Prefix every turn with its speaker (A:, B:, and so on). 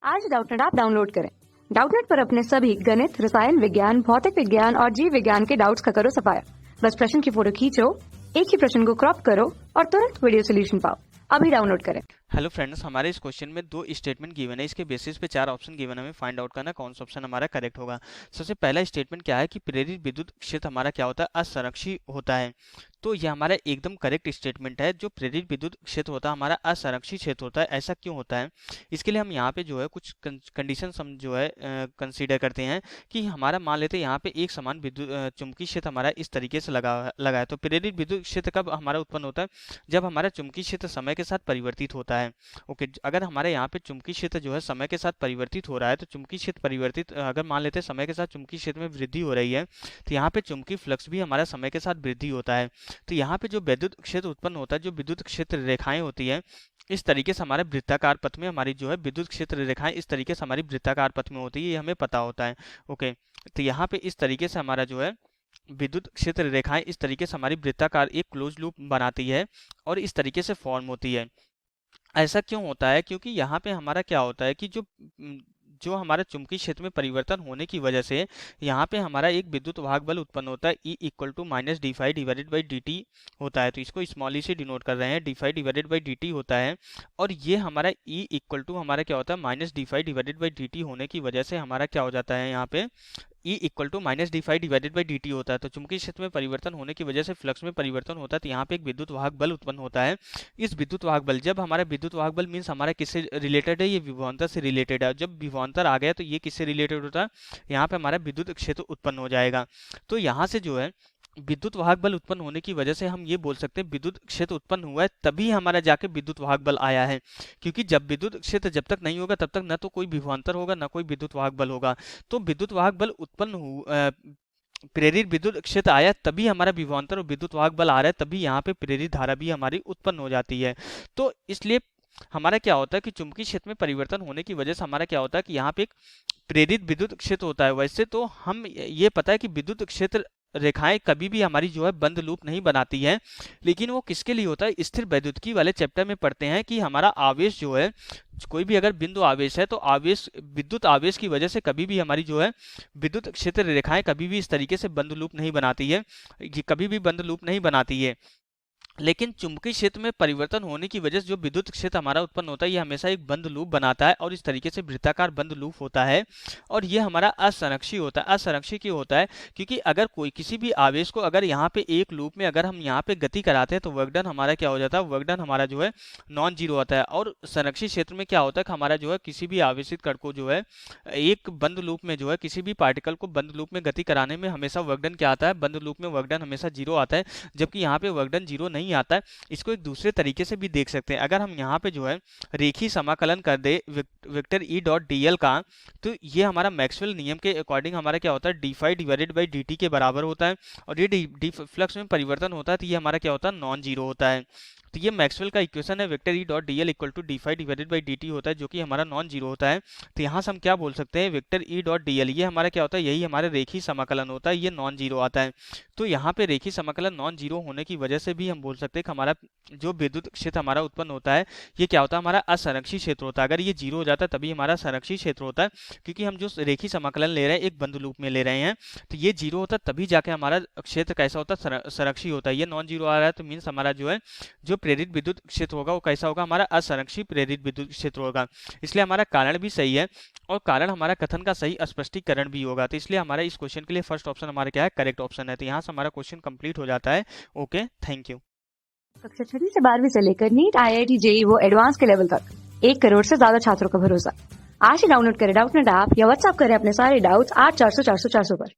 A: आज Doubtnut app download करें। Doubtnut पर अपने सभी गणित, रसायन विज्ञान, भौतिक विज्ञान और जीव विज्ञान के डाउट्स का करो सफाया। बस प्रश्न की फोटो खींचो, एक ही प्रश्न को क्रॉप करो और तुरंत वीडियो सोल्यूशन पाओ। अभी डाउनलोड करें।
B: हेलो फ्रेंड्स, हमारे इस क्वेश्चन में दो स्टेटमेंट गिवन है। इसके बेसिस पे चार ऑप्शन गिवन है। हमें फाइंड आउट करना कौन सा ऑप्शन हमारा करेक्ट होगा। सबसे पहला स्टेटमेंट क्या है कि प्रेरित विद्युत क्षेत्र हमारा क्या होता है, असंरक्षी होता है। तो यह हमारा एकदम करेक्ट स्टेटमेंट है। जो प्रेरित विद्युत क्षेत्र होता है हमारा असंरक्षी क्षेत्र होता है। ऐसा क्यों होता है, इसके लिए हम यहाँ पे जो है कुछ कंडीशन हम जो है कंसीडर करते हैं कि हमारा मान लेते हैं यहाँ पे एक समान विद्युत चुंबकीय क्षेत्र हमारा इस तरीके से लगा है। तो प्रेरित विद्युत क्षेत्र कब हमारा उत्पन्न होता है, जब हमारा चुंबकीय क्षेत्र समय के साथ परिवर्तित होता है। ओके, अगर हमारे यहाँ पे चुंबकीय क्षेत्र जो है समय के साथ परिवर्तित हो रहा है, तो चुंबकीय क्षेत्र परिवर्तित अगर मान लेते हैं समय के साथ चुंबकीय क्षेत्र में वृद्धि हो रही है, तो यहाँ पे चुंबकीय फ्लक्स भी हमारा समय के साथ वृद्धि होता है। तो यहाँ पे जो विद्युत क्षेत्र उत्पन्न होता है, जो विद्युत क्षेत्र रेखाएं होती है, इस तरीके से हमारे वृत्ताकार पथ में हमारी जो है विद्युत क्षेत्र रेखाएं इस तरीके से हमारी वृत्ताकार पथ में होती है, ये हमें पता होता है। ओके, तो यहाँ पे इस तरीके से हमारा जो है विद्युत क्षेत्र रेखाएं इस तरीके से हमारी वृत्ताकार एक क्लोज लूप बनाती है और इस तरीके से फॉर्म होती है। ऐसा क्यों होता है, क्योंकि यहाँ पे हमारा क्या होता है कि जो हमारा चुंबकीय क्षेत्र में परिवर्तन होने की वजह से यहाँ पे हमारा एक विद्युत वाहक बल उत्पन्न होता है, E equal to minus D phi divided by D T होता है। तो इसको स्मॉल ई से डिनोट कर रहे हैं, D phi divided by D T होता है। और ये हमारा E इक्वल टू हमारा क्या होता है, minus D phi divided by D T होने की वजह से हमारा क्या हो जाता है, यहाँ पे E equal to minus D phi divided by D T होता है। तो चुंबकीय क्षेत्र में परिवर्तन होने की वजह से फ्लक्स में परिवर्तन होता है, तो यहाँ पे एक विद्युत वाहक बल उत्पन्न होता है। इस विद्युत वाहक बल, जब हमारा विद्युत वाहक बल मीन्स हमारा किससे रिलेटेड है, ये विभवांतर से रिलेटेड है। जब विभवांतर आ गया तो ये किससे रिलेटेड होता है, यहाँ पे हमारा विद्युत क्षेत्र उत्पन्न हो जाएगा। तो यहाँ से जो है विद्युत वाहक बल उत्पन्न होने की वजह से हम ये बोल सकते हैं विद्युत क्षेत्र उत्पन्न हुआ है, तभी हमारा जाके विद्युत वाहक बल आया है। क्योंकि जब विद्युत क्षेत्र जब तक नहीं होगा तब तक न तो कोई विभवांतर होगा न कोई विद्युत वाहक बल होगा। तो विद्युत वाहक बल उत्पन्न प्रेरित विद्युत क्षेत्र आया तभी हमारा विभवांतर और विद्युत वाहक बल आ रहा है, तभी यहाँ पे प्रेरित धारा भी हमारी उत्पन्न हो जाती है। तो इसलिए हमारा क्या होता है कि चुंबकीय क्षेत्र में परिवर्तन होने की वजह से हमारा क्या होता है कि यहाँ पे एक प्रेरित विद्युत क्षेत्र होता है। वैसे तो हम ये पता है कि विद्युत क्षेत्र रेखाएं कभी भी हमारी जो है बंद लूप नहीं बनाती है, लेकिन वो किसके लिए होता है, स्थिर वैद्युतिकी वाले चैप्टर में पढ़ते हैं कि हमारा आवेश जो है, कोई भी अगर बिंदु आवेश है तो आवेश विद्युत आवेश की वजह से कभी भी हमारी जो है विद्युत क्षेत्र रेखाएं कभी भी इस तरीके से बंद लूप नहीं बनाती है, ये कभी भी बंद लूप नहीं बनाती है। लेकिन चुंबकीय क्षेत्र में परिवर्तन होने की वजह से जो विद्युत क्षेत्र हमारा उत्पन्न होता है, ये हमेशा एक बंद लूप बनाता है और इस तरीके से वृत्ताकार बंद लूप होता है। और ये हमारा असंरक्षी होता है। असंरक्षी क्यों होता है, क्योंकि अगर कोई किसी भी आवेश को अगर यहाँ पे एक लूप में अगर हम यहाँ पे गति कराते हैं तो वर्क डन हमारा क्या हो जाता है, वर्क डन हमारा जो है नॉन जीरो होता है। और संरक्षी क्षेत्र में क्या होता है कि हमारा जो है किसी भी आवेशित कण को जो है एक बंद लूप में जो है किसी भी पार्टिकल को बंद लूप में गति कराने में हमेशा वर्क डन क्या आता है, बंद लूप में वर्क डन हमेशा जीरो आता है, जबकि यहाँ पे वर्क डन जीरो नहीं आता है। इसको एक दूसरे तरीके से भी देख सकते हैं। अगर हम यहाँ पे जो है रेखीय समाकलन कर दे vector E dot D L का, तो ये हमारा मैक्सवेल नियम के अकॉर्डिंग हमारा क्या होता है, D phi divided by D T के बराबर होता है। और ये डी फ्लक्स में परिवर्तन होता है तो ये हमारा क्या होता है, नॉन जीरो होता है। तो ये मैक्सवेल का इक्वेशन है, vector E dot D L equal to D phi divided by D T होता है, जो कि हमारा नॉन जीरो होता है। तो यहाँ से हम क्या बोल सकते हैं, vector E dot D L ये हमारा क्या होता है, यही हमारे रेखीय समाकलन होता है, ये नॉन जीरो आता है। तो यहाँ पे रेखीय समाकलन नॉन जीरो होने की वजह से भी हम बोल सकते हैं कि हमारा जो विद्युत क्षेत्र हमारा उत्पन्न होता है, ये क्या होता है, हमारा असंरक्षी क्षेत्र होता है। अगर ये जीरो हो जाता है तभी हमारा संरक्षी क्षेत्र होता है, क्योंकि हम जो रेखीय समाकलन ले रहे हैं एक बंद लूप में ले रहे हैं। तो ये जीरो होता है तभी जाके हमारा क्षेत्र कैसा होता है, संरक्षी होता है। ये नॉन जीरो आ रहा है तो मीन्स हमारा जो है जो प्रेरित विद्युत क्षेत्र होगा वो कैसा होगा, हमारा असंरक्षी प्रेरित विद्युत क्षेत्र होगा। इसलिए हमारा कारण भी सही है और कारण हमारा कथन का सही स्पष्टीकरण भी होगा। तो इसलिए हमारा इस क्वेश्चन के लिए फर्स्ट ऑप्शन हमारा क्या है, करेक्ट ऑप्शन है। तो यहाँ से हमारा क्वेश्चन कंप्लीट हो जाता है। Okay, thank you.
A: कक्षा 6 से 12वीं से लेकर नीट, IIT, JEE वो एडवांस के लेवल तक 1 करोड़ से ज्यादा छात्रों का भरोसा। आज ही डाउनलोड करें डाउटनेट ऐप या व्हाट्सएप करें अपने सारे डाउट्स 8400 400 400 पर।